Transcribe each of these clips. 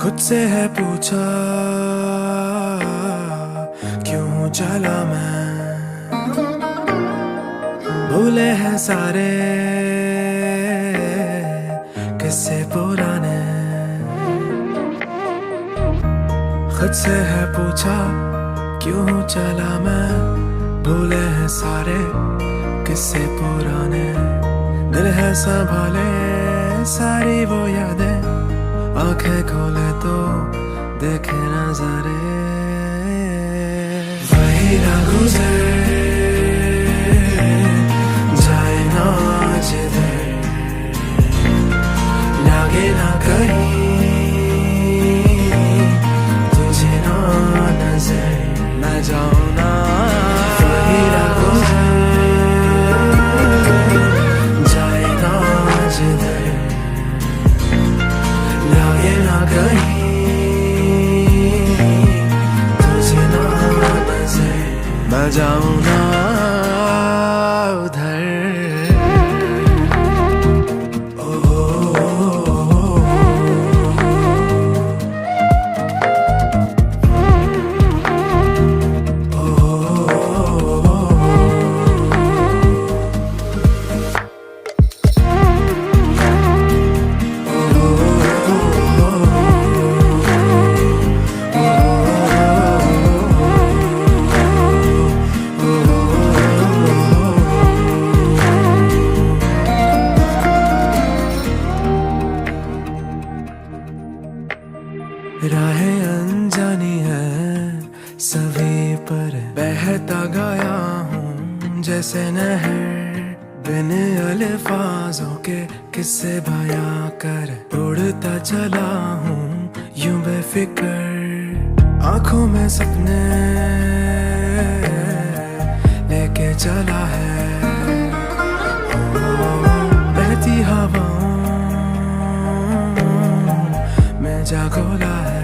खुद से है पूछा क्यों चला मैं, भूले हैं सारे किस्से पुराने। खुद से है पूछा क्यों चला मैं, भूले हैं सारे किस्से पुराने। दिल है संभाले सारी वो यादें, आंखें खोले तो देखे नजारे। वही ना गुजर जाए ना जिधर, लागे ना कहीं तुझे ना नजर, मैं जाऊँ ना। वही ना गुजर जाए ना जिधर, लागे ना कहीं तुझे ना नजर, मैं जाऊँ ना उधर। राहें अनजानी है सभी पर, बहता गया हूँ जैसे नहर, बिन अल्फाजों के किस्से बयां कर, उड़ता चला हूँ यूं बेफिक्र। आंखों में सपने लेके चला है, बहती हवाओं में जागोला है।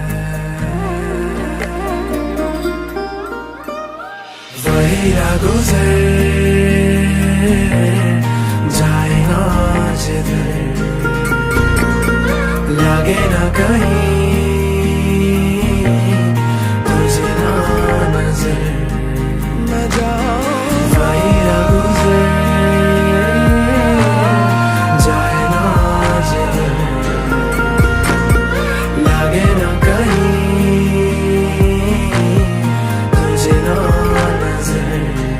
वही ना गुजर जाए ना जिधर, लागे ना कहीं तुझे ना नजर, मैं जाऊँ। वही ना गुजर जाए ना जिधर, लागे ना कहीं तुझे ना नजर,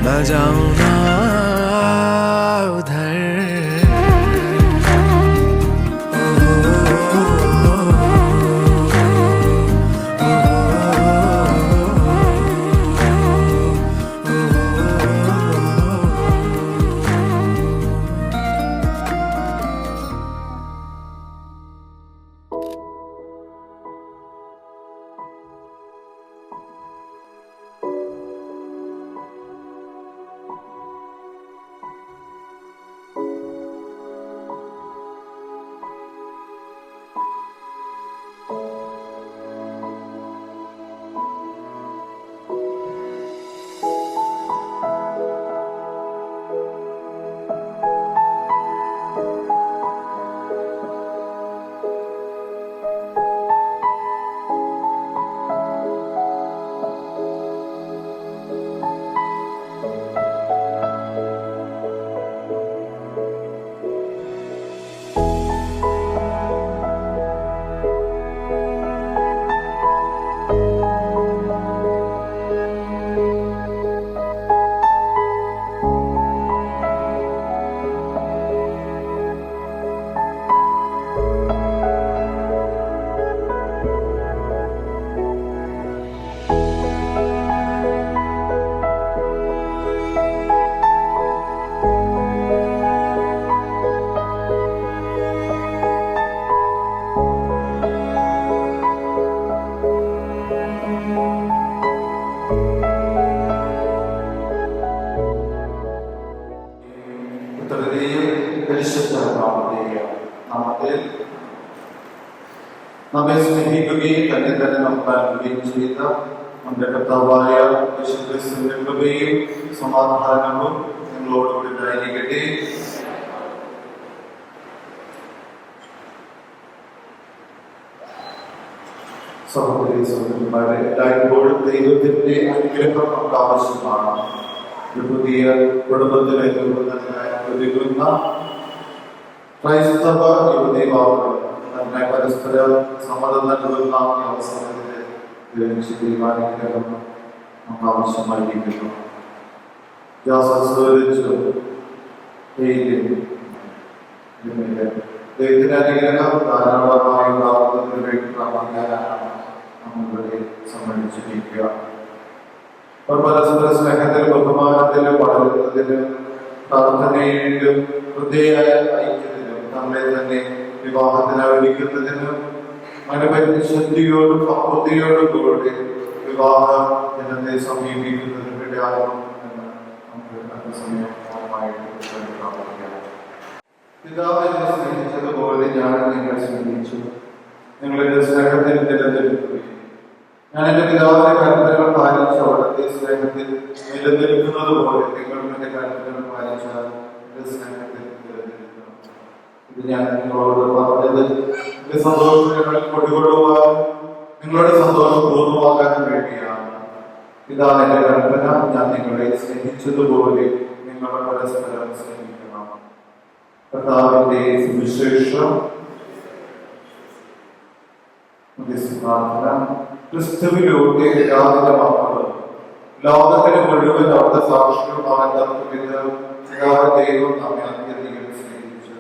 मैं जाऊँ ना उधर। നമ്മെ സ്നേഹിക്കുകയും തന്നെ തന്നെ നമുക്ക് നൽകുകയും ചെയ്ത നമ്മുടെ കർത്താവായ യേശുക്രിസ്തുവിന്റെ കൃപയും സമാധാനവും നിങ്ങളോടുകൂടി ഉണ്ടായിരിക്കട്ടെ. സഹോദരി സഹോദരന്മാരെ, എല്ലായ്പ്പോഴും ദൈവത്തിന്റെ അനുഗ്രഹം നമുക്ക് ആവശ്യമാണ്. ഒരു പുതിയ കുടുംബത്തിന് രൂപം നൽകാൻ ഒരുങ്ങുന്ന ക്രൈസ്തവ യുവതീവാക്കൾ തന്നെ പരസ്പര സമ്മതം നൽകുന്ന ഈ അവസരത്തിൽ തീരുമാനിക്കണം നമുക്ക് ആവശ്യമായിരിക്കുന്നു. ദൈവത്തിന്റെ അനുഗ്രഹം ധാരാളമായി ഉണ്ടാകുന്നതിന് വേണ്ടി പ്രാർത്ഥിക്കാനാണ് നമ്മളിവിടെ സമ്മതിച്ചിരിക്കുക. പരസ്പര സ്നേഹത്തിലും ബഹുമാനത്തിലും വളരുന്നതിനും പ്രാർത്ഥനയിലും ഹൃദയ ഐക്യത്തിലും നമ്മളെ തന്നെ വിവാഹത്തിന് ഒരുക്കുന്നതിനും മനപരിശുദ്ധിയോടും പക്വതയോടും കൂടി വിവാഹ ദിനത്തെ സമീപിക്കുന്നതിന് വേണ്ടിയാകും എന്ന് നമുക്ക് സമയമായിട്ട് പ്രാർത്ഥിക്കാം. പിതാവിനെ സ്നേഹിച്ചതുപോലെ ഞാൻ നിങ്ങളെ സ്നേഹിച്ചു. നിങ്ങളുടെ സ്നേഹത്തിൽ നിലനിൽക്കുകയും ഞാൻ എന്റെ പിതാവിന്റെ കൽപ്പനകൾ പാലിച്ച അവിടുത്തെ സ്നേഹത്തിൽ നിലനിൽക്കുന്നത് പോലെ നിങ്ങളും എന്റെ കൽപ്പനകൾ പാലിച്ചാൽ എന്റെ സ്നേഹത്തിൽ നിലനിൽക്കണം. ഇത് ഞാൻ നിങ്ങളോട് പറഞ്ഞത് എന്റെ സന്തോഷങ്ങൾ കൊടികൊടുവാനും നിങ്ങളുടെ സന്തോഷം പൂർണ്ണമാക്കാനും വേണ്ടിയാണ്. ഇതാണ് എന്റെ കൽപ്പന, ഞാൻ നിങ്ങളെ സ്നേഹിച്ചതുപോലെ നിങ്ങൾ പരസ്പരം സ്നേഹിക്കണം. കർത്താവിന്റെ സുവിശേഷം ക്രിസ്തുവിലൂടെ പിതാവിന്റെ മക്കളും ലോകത്തിന് മുഴുവൻ അവിടുത്തെ സാക്ഷികളുമാണെന്ന് ദൈവം നമ്മെ അത്യധികം സ്നേഹിച്ചു.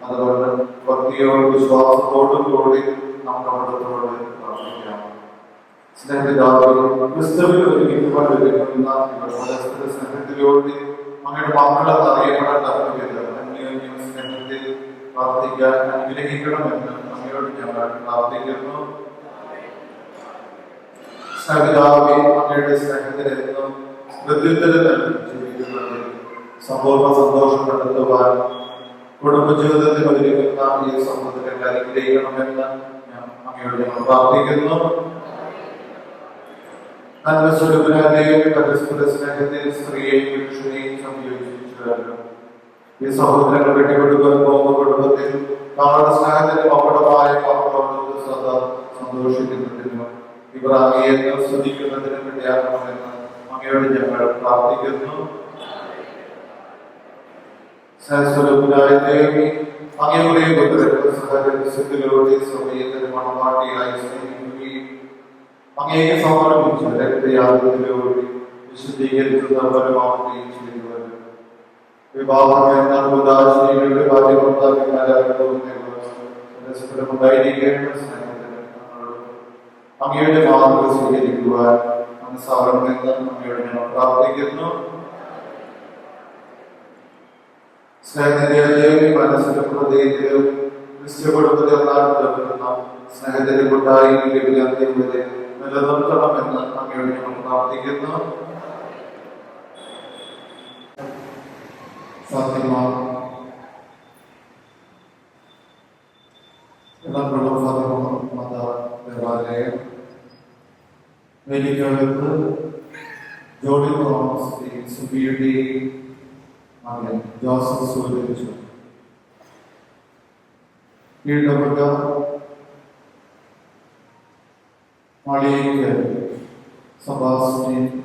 അതുകൊണ്ട് ഭക്തിയോടും വിശ്വാസത്തോടും കൂടി നമുക്ക് അവിടത്തോട് പ്രാർത്ഥിക്കാം. സ്നേഹിതാവ്, ക്രിസ്തുവിൽ ഒരുമിക്കുവാൻ ഒരുങ്ങുന്ന ഇവർ പരസ്പര സ്നേഹത്തിലൂടെ അങ്ങയുടെ മക്കളെന്ന് അറിയപ്പെടേണ്ട അന്യോന്യം സ്നേഹത്തിൽ പ്രാർത്ഥിക്കാൻ അനുഗ്രഹിക്കണമെന്ന് അങ്ങയോട് ഞങ്ങൾ പ്രാർത്ഥിക്കുന്നു. സ്നേഹിതാവേ, അങ്ങയുടെ സ്നേഹത്തിലെന്നും പ്രത്യുത്തരം ജീവിക്കുന്നതിൽ സമ്പൂർണ്ണ സന്തോഷം കണ്ടെത്തുവാൻ കുടുംബജീവിതത്തിൽ ഒരുക്കുന്ന ഈ സമൂഹത്തെ അനുഗ്രഹിക്കണമെന്ന് അങ്ങയോട് ഞങ്ങൾ പ്രാർത്ഥിക്കുന്നു. നന്മസ്വരൂപനായ പരസ്പര സ്നേഹത്തിൽ സ്ത്രീയെയും പുരുഷനെയും സംയോജിപ്പിച്ചു. ഈ സഹോദരങ്ങൾ കെട്ടിപ്പടുക്കാൻ പോകുന്ന കുടുംബത്തിൽ നമ്മുടെ സ്നേഹത്തിനും അപകടമായ പാപത്തോട് സദാ സന്തോഷിക്കുന്നതിനും ഇവർ അങ്ങയെ സ്തുതിക്കുന്നതിനും വേണ്ടിയാകണമെന്ന് അങ്ങയോട് ഞങ്ങൾ പ്രാർത്ഥിക്കുന്നു. സ്വരൂപനായ ദൈവമേ, അങ്ങയുടെ പുത്രന്റെ സഹരഹസ്യത്തിലൂടെ സമയത്തിന് മണവാട്ടിയായി സ്നേഹിക്കുകയും അങ്ങേക്ക് സമർപ്പിച്ച രക്തയാഗത്തിലൂടെ വിശുദ്ധീകരിക്കുന്നവരുമാവുകയും ചെയ്തവരും വിവാഹം എന്ന ഉദാശീലയുടെ ഭാര്യഭർത്താക്കന്മാരാകുന്നവർ പരസ്പരം ഉണ്ടായിരിക്കേണ്ട സ്നേഹത്തിന് അങ്ങയുടെ മാതൃക സ്വീകരിക്കുവാൻ മനസ്സാകണമെന്ന് അങ്ങയോട് ഞങ്ങൾ പ്രാർത്ഥിക്കുന്നു. സ്നേഹത്തിന്റെ മനസ്സിന്റെ ഹൃദയത്തിലും ക്രിസ്തുകുടുംബത്തെ ഒന്നാകുന്ന സ്നേഹത്തിന്റെ കൂട്ടായി അന്ത്യവരെ നിലനിർത്തണമെന്ന് അങ്ങയോട് ഞങ്ങൾ പ്രാർത്ഥിക്കുന്നു. ദേവാലയം വേദിക്കകത്ത് ജോഡി തോമസിന്റെയും സുബിയുടെയും മകൻ ജോസഫ് സ്വീകരിച്ചു. കീഴ്പ്പെട്ട മാളിയേക്ക് സബാസ്റ്റിന്റെയും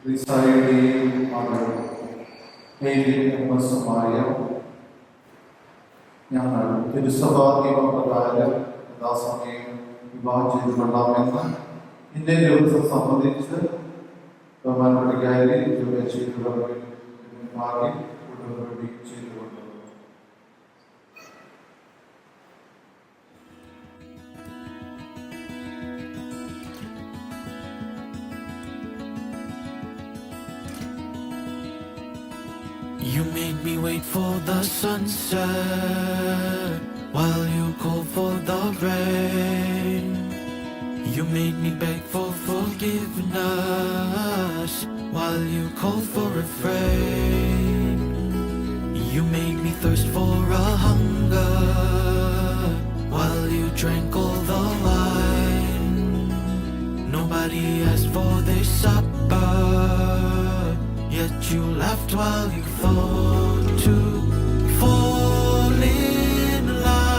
റിസായുടെയും മകൾ മായ ഞങ്ങൾ തിരുസഭാ നിയമപ്രകാരം യഥാസമയം വിവാഹം ചെയ്തു കൊള്ളാമെന്ന് ഇന്നേ ദിവസം സംബന്ധിച്ച് ബഹുമാനപ്പെട്ട ചെയ്തുകൊണ്ടു. You made me wait for the sunset while you called for the rain. You made me beg for forgiveness while you called for refrain. You made me thirst for a hunger while you drank all the wine. Nobody asked for this supper, yet you laughed while you thought to fall in line.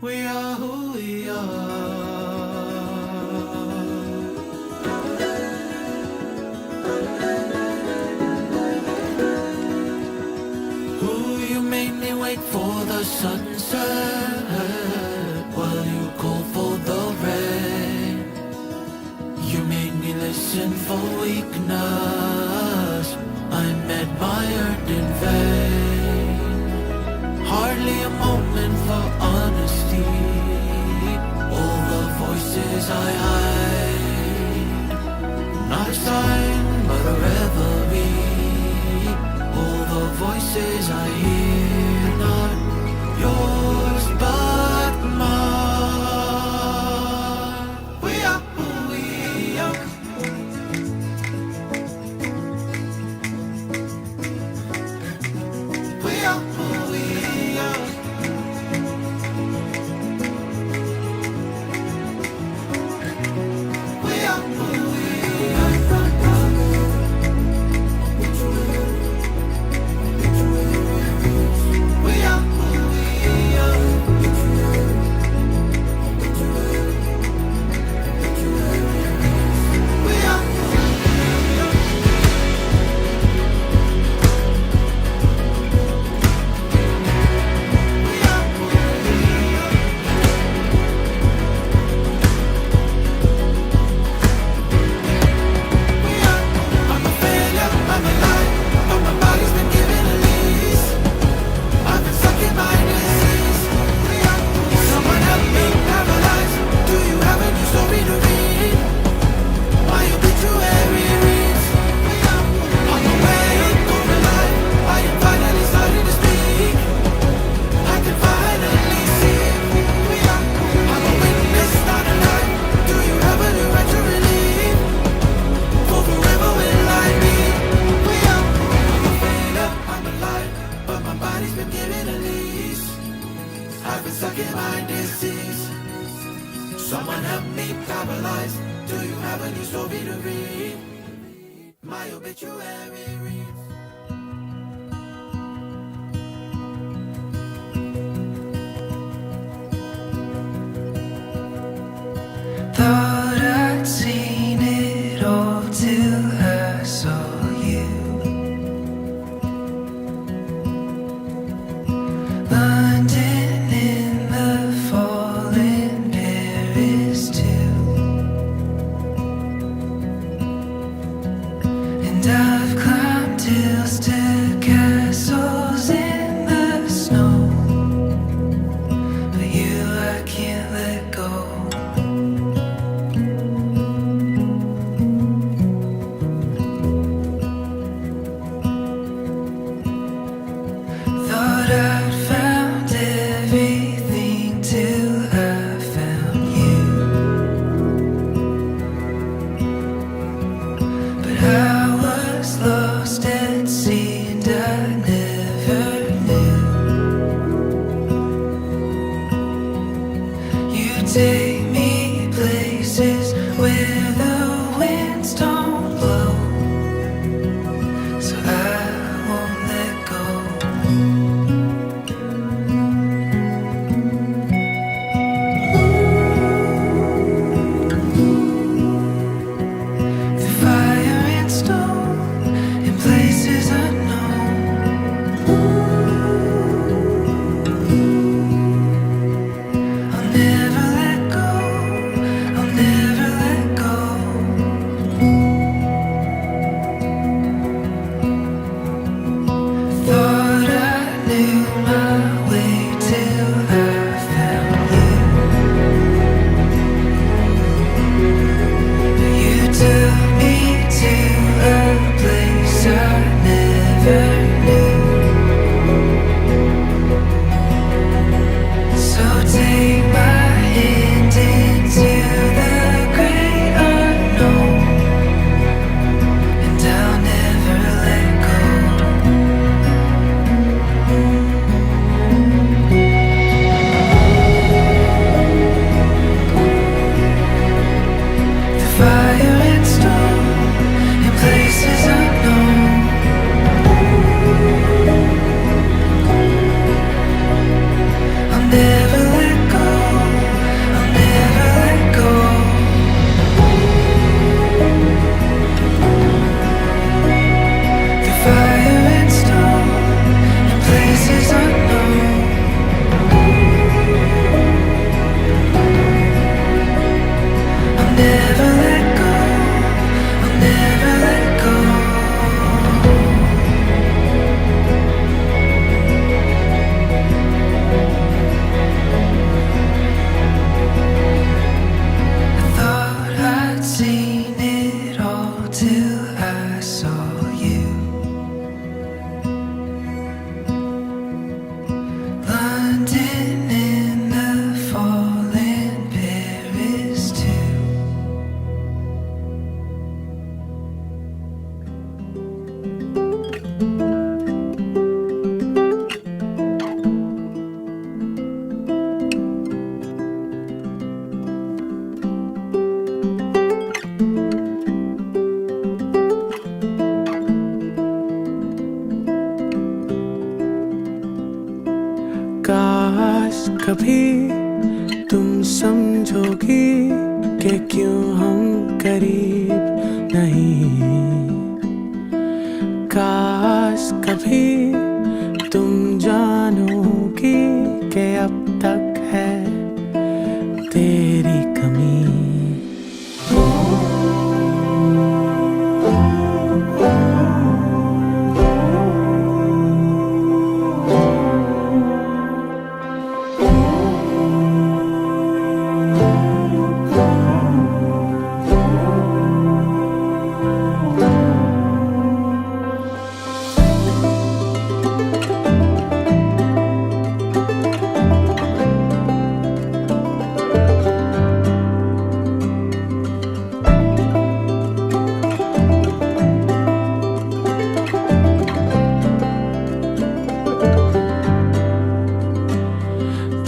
We are who we are. Ooh, you made me wait for the sunset while you call for the rain. You made me listen for weakness I'm admired in vain. Hardly a moment for honesty. All the voices I hide, not a sign but a reverie. All the voices I hear, not yours but mine. We are who we are. We are who we are. We are who we are. We are who we are. We are who I'm a failure, I'm alive, but my body's been given a lease. I've been stuck in my disease. Someone help me paralyze. Do you have a new story to read? My obituary reads, I'm awake or alive. I am finally starting to speak. I can finally see. I'm a witness, not a lie. Do you have a new right to relieve? For forever will I be. I'm a failure, I'm alive, but my body's been given a lease. I've been stuck in my disease. Someone help me paralyze. Do you have a new story to read? My obituary reads. Thought I'd seen it all till I saw you. London in the fall and Paris too. And I've climbed hills to castles in the snow. But you I can't let go. Thought I'd found everything till I found you. But I was lost at sea and I never knew. You take me places where the winds don't blow. So I won't let go. The fire and stone in places unknown. I'll never let go. London in the fall and Paris too. काश कभी तुम समझोगी कि क्यों हम करीब नहीं। काश कभी तुम जानोगी कि अब तक है तेरी कमी।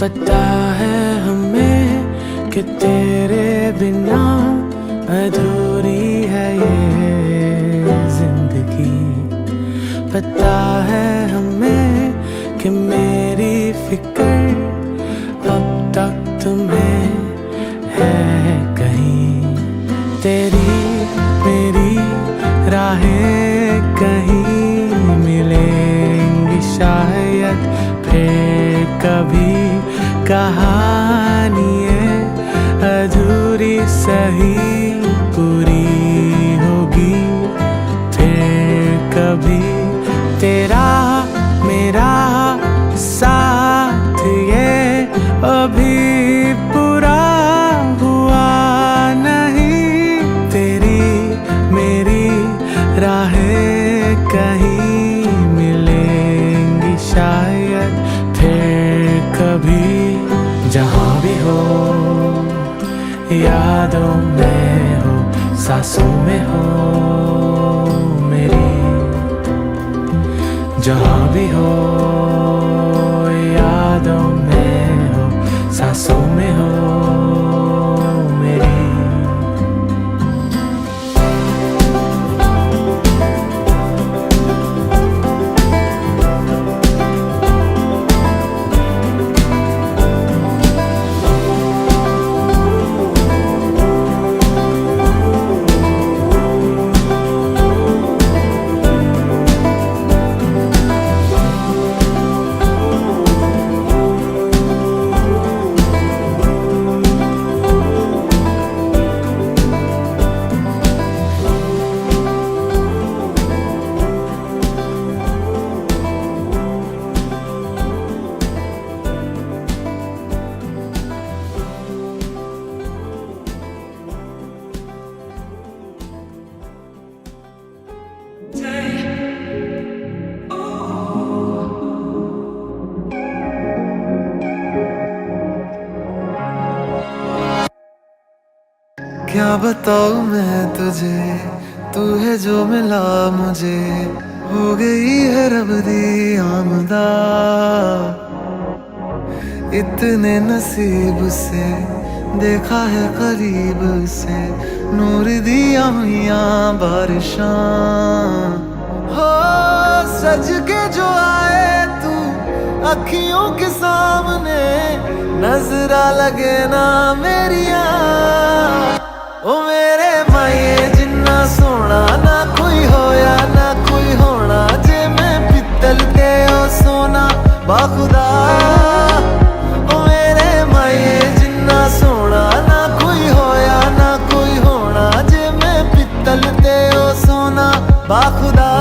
पता है हमें कि तेरे बिना अधूरी है ये जिंदगी। पता है हमें कि मेरी फिक्र अब तक तुम्हें है कहीं। तेरी मेरी राहें कहीं मिलेंगी शायद फिर कभी। कहानी है अधूरी सही पूरी होगी फिर कभी। तेरा मेरा साथ ये अभी पूरा हुआ नहीं। तेरी मेरी राहें कहीं मिलेंगी शायद फिर कभी। जहाँ भी हो यादों में हो सांसों में हो मेरी। जहाँ भी हो यादों में हो सांसों में हो मेरी। क्या बताऊं मैं तुझे, तू है जो मिला मुझे, हो गई है रब दी आमदा। इतने नसीब से देखा है करीब से, नूर दिया हुआ बारिशां। हो सज के जो आए तू अखियों के सामने, नजरा लगे ना मेरिया। ओ मेरे माये जिन्ना सोना ना कोई होया ना कोई होना, जे मैं पित्तल ते ओ सोना बाखुदा। ओ मेरे माये जिन्ना सोना ना कोई होया ना कोई होना, जे मैं पित्तल ते ओ सोना बाखुदा।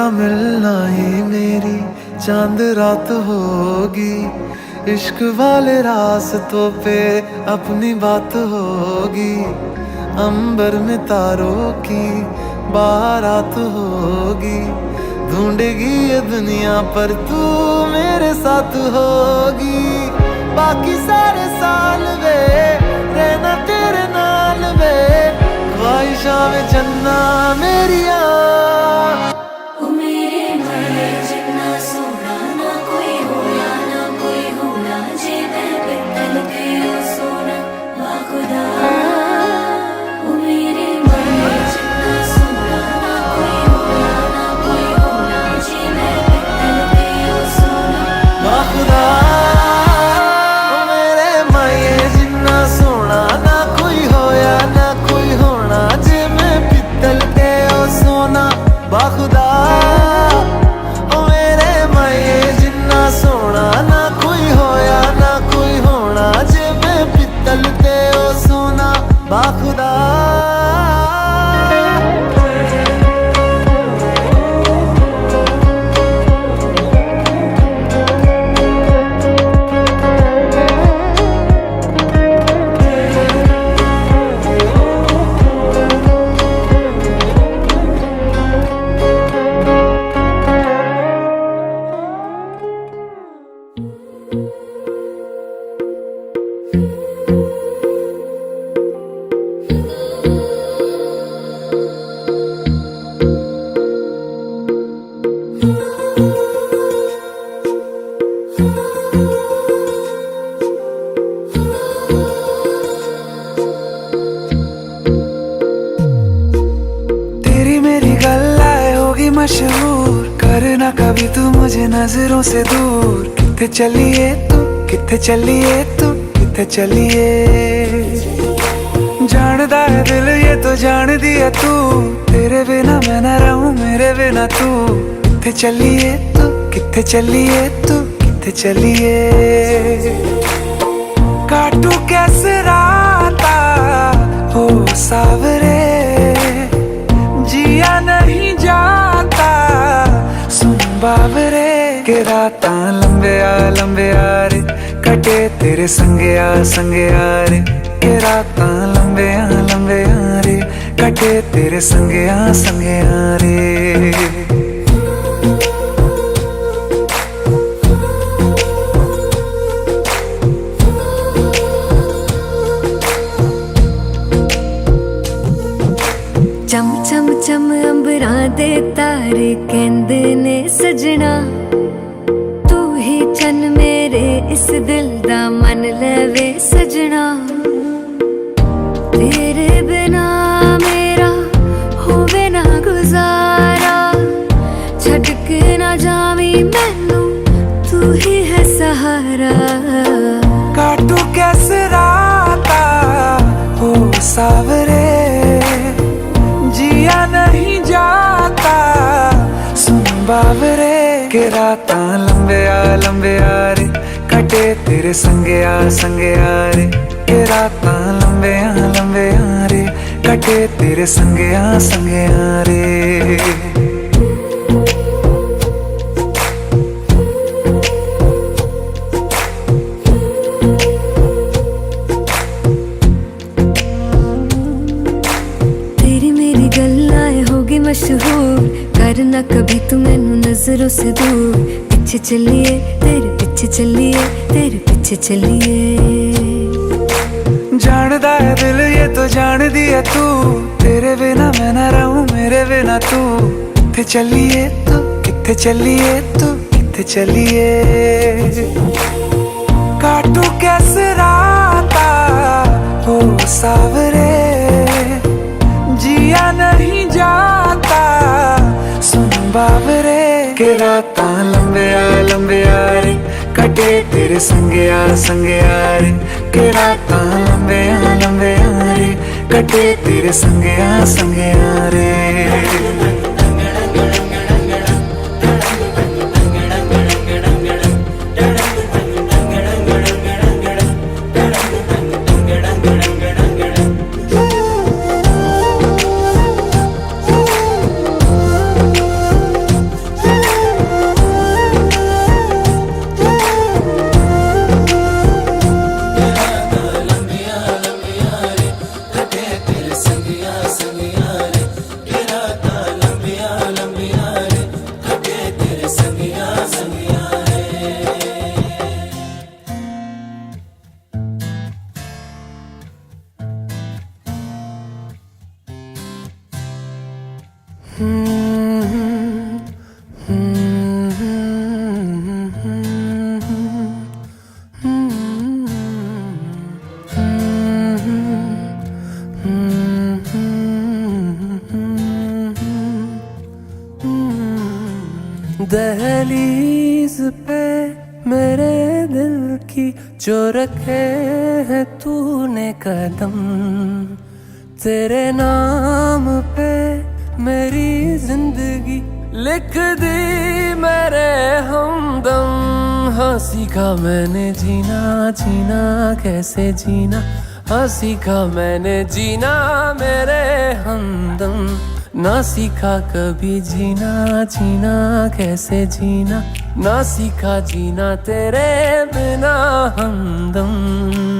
तेरा मिलना ही मेरी चांद रात होगी, इश्क वाले रास्तों पे अपनी बात होगी, अंबर में तारों की बारात होगी, ढूंढेगी ये दुनिया पर तू मेरे साथ होगी, बाकी सारे साल वे रहना तेरे नाल वे, ख्वाहिशां में चन्ना मेरिया। ओ मेरे मारे जिन्ना सोना ना कोई होया ना कोई होना, जे मैं पित्तल के ओ सोना बाखुदा। ओ मेरे मारे जिन्ना सोना ना कोई होया ना कोई होना, जे मैं पित्तल के ओ सोना बाखुदा। ओ मेरे माये जिन्ना सोना ना कोई होया ना कोई होना, जे मैं पित्तल के ओ सोना बाखुदा। ओ मेरे माये जिन्ना सोना ना कोई होया ना कोई होना, जे मैं पित्तल के ओ सोना बाखुदा। तेरी मेरी गल्लाए होगी मशहूर, करना कभी तू मुझे नजरों से दूर। किथे चलिए तू किथे चलिए तू किथे चलिए, जानदा है दिल ये तो जान दिया तू, तेरे बिना मैं ना रहूं मेरे बिना तू। किथे चलिए तू किथे चलिए तू किथे चलिए, काटू कैसे राता हो सावरे, जिया नहीं जाता सुन बाबरे, के रातां लंबे आ रे कटे तेरे संगे आ रे, के रातां लंबे आ रे कटे तेरे संगे आ रे। चम चम चम अंबरां दे तारे कहंदे ने सजना, तू ही चन मेरे इस दिल दा मन लवे सजना। तेरे बिना मेरा होवे ना गुजारा, छड़ के ना जावी मैनू तू ही है सहारा। काटू कैसे राता हो सावरे, जिया नहीं जाता सुन बाबरे, के रातां लंबे आ रे कटे तेरे संगे आ रे, के रातां लंबे आ रे कटे तेरे संगे आ रे। मशहूर करना कभी तू मैनू नजरों से दूर, पीछे चलिए तेरे पीछे चलिए तेरे पीछे चलिए, जानदा है दिल ये तो जान दिया तू, तेरे बिना मैं ना रहूं मेरे बिना तू। किथे चलिए तू किथे चलिए तू किथे चलिए, काटू कैसे राता हो सावरे, जिया नहीं जाता सुन बाबरे, के रातां लंबे आ रे कटे तेरे संगे आ रे, के रातां लंबे आ रे कटे तेरे संगे आ रे। दहलीज पे मेरे दिल की जो रखे है तूने कदम, तेरे नाम पे मेरी जिंदगी लिख दी मेरे हमदम। हाँ सीखा मैंने जीना, जीना कैसे जीना, हाँ सीखा मैंने जीना मेरे हमदम। ना सीखा कभी जीना, जीना कैसे जीना, ना सीखा जीना तेरे बिना हमदम।